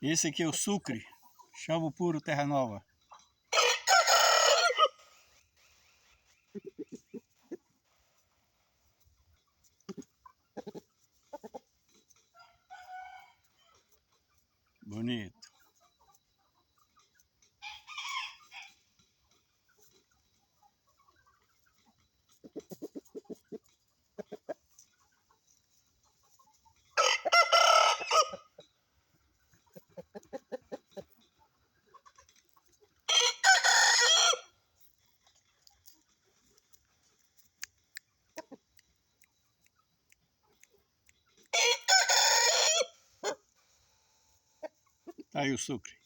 Esse aqui é o sucre, chavo puro Terra Nova. Bonito. Tá aí o sucre.